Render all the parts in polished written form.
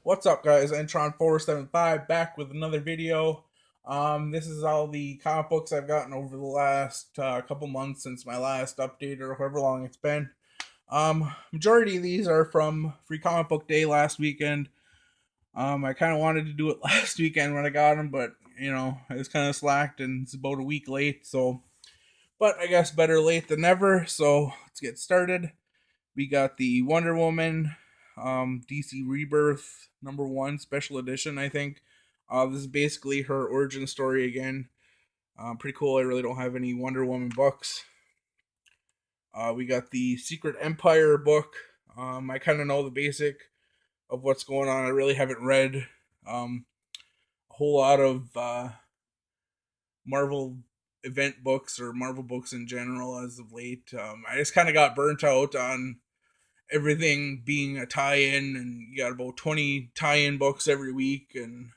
What's up, guys? Entron475 back with another video. This is all the comic books I've gotten over the last couple months since my last update or however long it's been. Majority of these are from Free Comic Book Day last weekend. I kind of wanted to do it last weekend when I got them, but I was kind of slacked and it's about a week late. But I guess better late than never. So let's get started. We got the Wonder Woman DC Rebirth #1 special edition, I think. This is basically her origin story again. Pretty cool. I really don't have any Wonder Woman books. We got the Secret Empire book. I kind of know the basic of what's going on. I really haven't read a whole lot of Marvel event books or Marvel books in general as of late. I just kind of got burnt out on everything being a tie-in, and you got about 20 tie-in books every week, and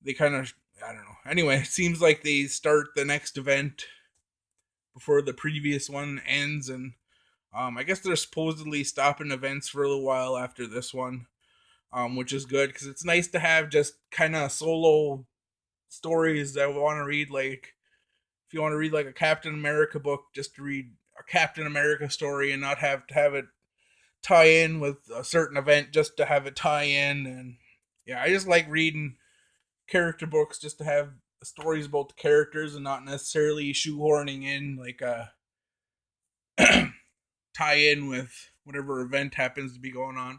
they kind of, I don't know. Anyway, it seems like they start the next event before the previous one ends, and I guess they're supposedly stopping events for a little while after this one, which is good because it's nice to have just kind of solo stories that I want to read. Like, if you want to read like a Captain America book, just to read a Captain America story and not have to have it tie in with a certain event just to have it tie in. And yeah, I just like reading character books just to have stories about the characters and not necessarily shoehorning in like a tie in with whatever event happens to be going on.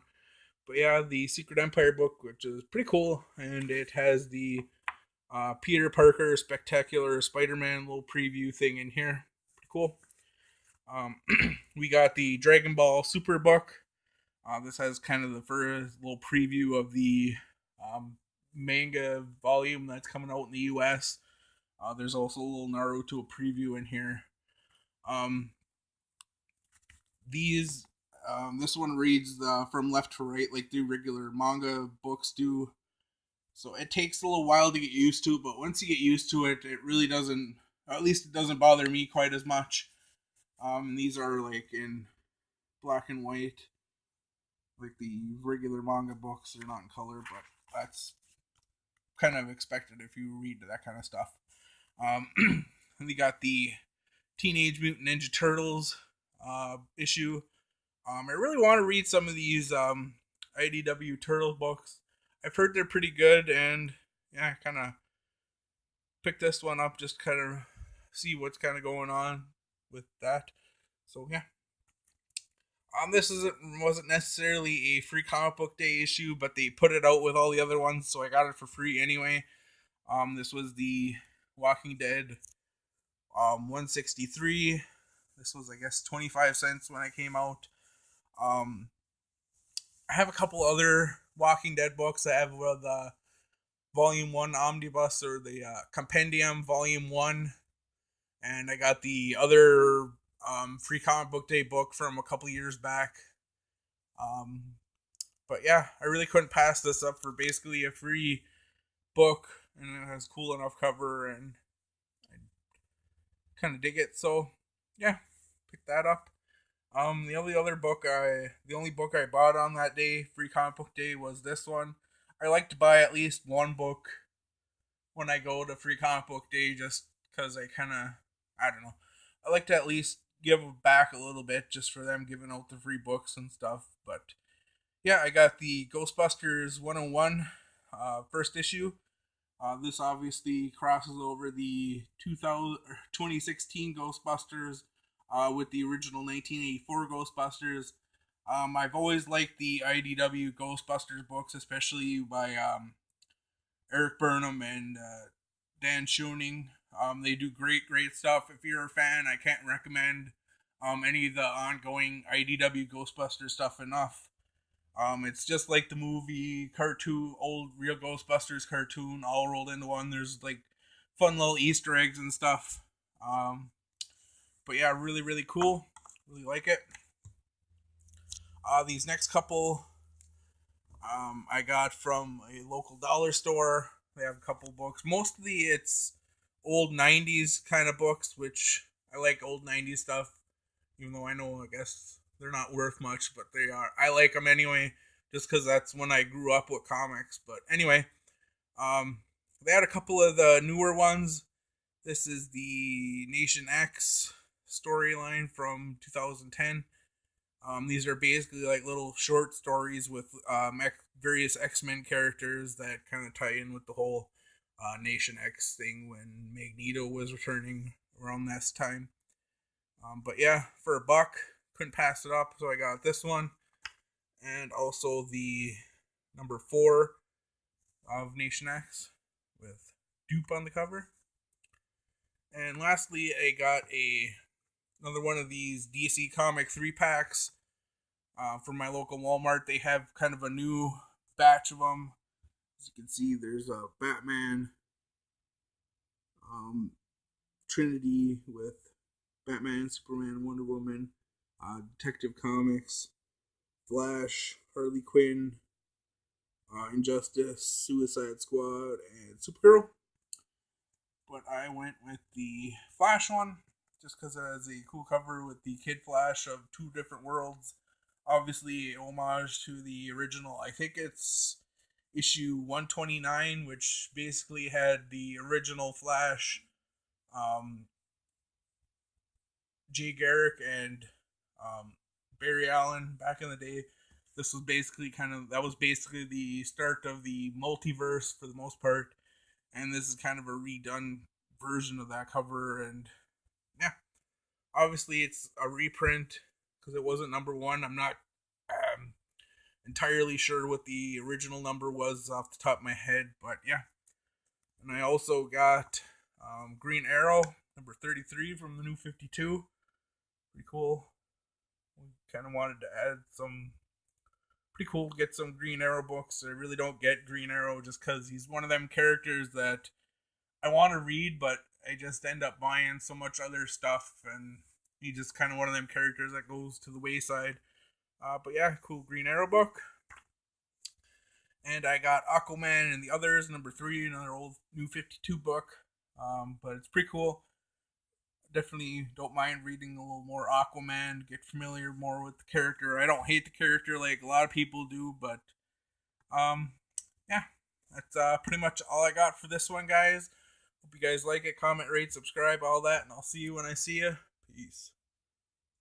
But yeah, the Secret Empire book, which is pretty cool, and it has the Peter Parker Spectacular Spider-Man little preview thing in here. Pretty cool. Um, we got the Dragon Ball Super book. This has kind of the first little preview of the um, manga volume that's coming out in the US. There's also a little Naruto preview in here. Um, these this one reads from left to right like the regular manga books do. So it takes a little while to get used to, but once you get used to it, it really doesn't. At least it doesn't bother me quite as much. These are like in black and white, like the regular manga books. They're not in color, but that's kind of expected if you read that kind of stuff. Um, and we got the Teenage Mutant Ninja Turtles issue. I really want to read some of these IDW Turtle books. I've heard they're pretty good, and yeah, kind of picked this one up just kind of see what's kind of going on with that. So yeah, this wasn't necessarily a free comic book day issue, but they put it out with all the other ones, so I got it for free anyway. This was the Walking Dead 163. This was, I guess, 25 cents when it came out. Um, I have a couple other Walking Dead books. I have the Volume 1 Omnibus or the Compendium Volume 1. And I got the other free comic book day book from a couple years back. Um, but yeah, I really couldn't pass this up for basically a free book, and it has cool enough cover, and I kind of dig it. So yeah, pick that up. The only book I bought on that day, free comic book day, was this one. I like to buy at least one book when I go to free comic book day, just because I don't know, I like to at least give back a little bit just for them giving out the free books and stuff. But yeah, I got the Ghostbusters 101 first issue. This obviously crosses over the 2016 Ghostbusters with the original 1984 Ghostbusters. I've always liked the IDW Ghostbusters books, especially by Eric Burnham and Dan Schoening. They do great stuff. If you're a fan, I can't recommend any of the ongoing IDW Ghostbusters stuff enough. It's just like the movie, cartoon, old real Ghostbusters cartoon, all rolled into one. There's like fun little Easter eggs and stuff. Um, but yeah, really cool. Really like it. These next couple, I got from a local dollar store. They have a couple books. Mostly it's old '90s kind of books, which I like old '90s stuff. Even though I know, I guess they're not worth much, but they are. I like them anyway, just because that's when I grew up with comics. But anyway, um, they had a couple of the newer ones. This is the Nation X storyline from 2010. These are basically like little short stories with various X-Men characters that kind of tie in with the whole Nation X thing when Magneto was returning around this time. But yeah, for $1, couldn't pass it up, so I got this one, and also the number 4 of Nation X with Dupe on the cover. And lastly, I got another one of these DC Comic 3-packs from my local Walmart. They have kind of a new batch of them. As you can see, there's a Batman, Trinity with Batman, Superman, Wonder Woman, Detective Comics, Flash, Harley Quinn, Injustice, Suicide Squad, and Supergirl. But I went with the Flash one just because it has a cool cover with the Kid Flash of two different worlds. Obviously, homage to the original. I think it's issue 129, which basically had the original Flash, Jay Garrick, and Barry Allen back in the day. This was basically that was basically the start of the multiverse for the most part, and this is kind of a redone version of that cover. And yeah, obviously it's a reprint because it wasn't number 1. I'm not entirely sure what the original number was off the top of my head, but yeah. And I also got Green Arrow number 33 from the New 52. Pretty cool. We kind of wanted to add some pretty cool to get some Green Arrow books. I really don't get Green Arrow just because he's one of them characters that I want to read, but I just end up buying so much other stuff, and he's just kind of one of them characters that goes to the wayside. But yeah, cool Green Arrow book. And I got Aquaman and the Others, number 3, another old New 52 book. But it's pretty cool. Definitely don't mind reading a little more Aquaman, get familiar more with the character. I don't hate the character like a lot of people do, but yeah, that's pretty much all I got for this one, guys. Hope you guys like it, comment, rate, subscribe, all that, and I'll see you when I see you. Peace.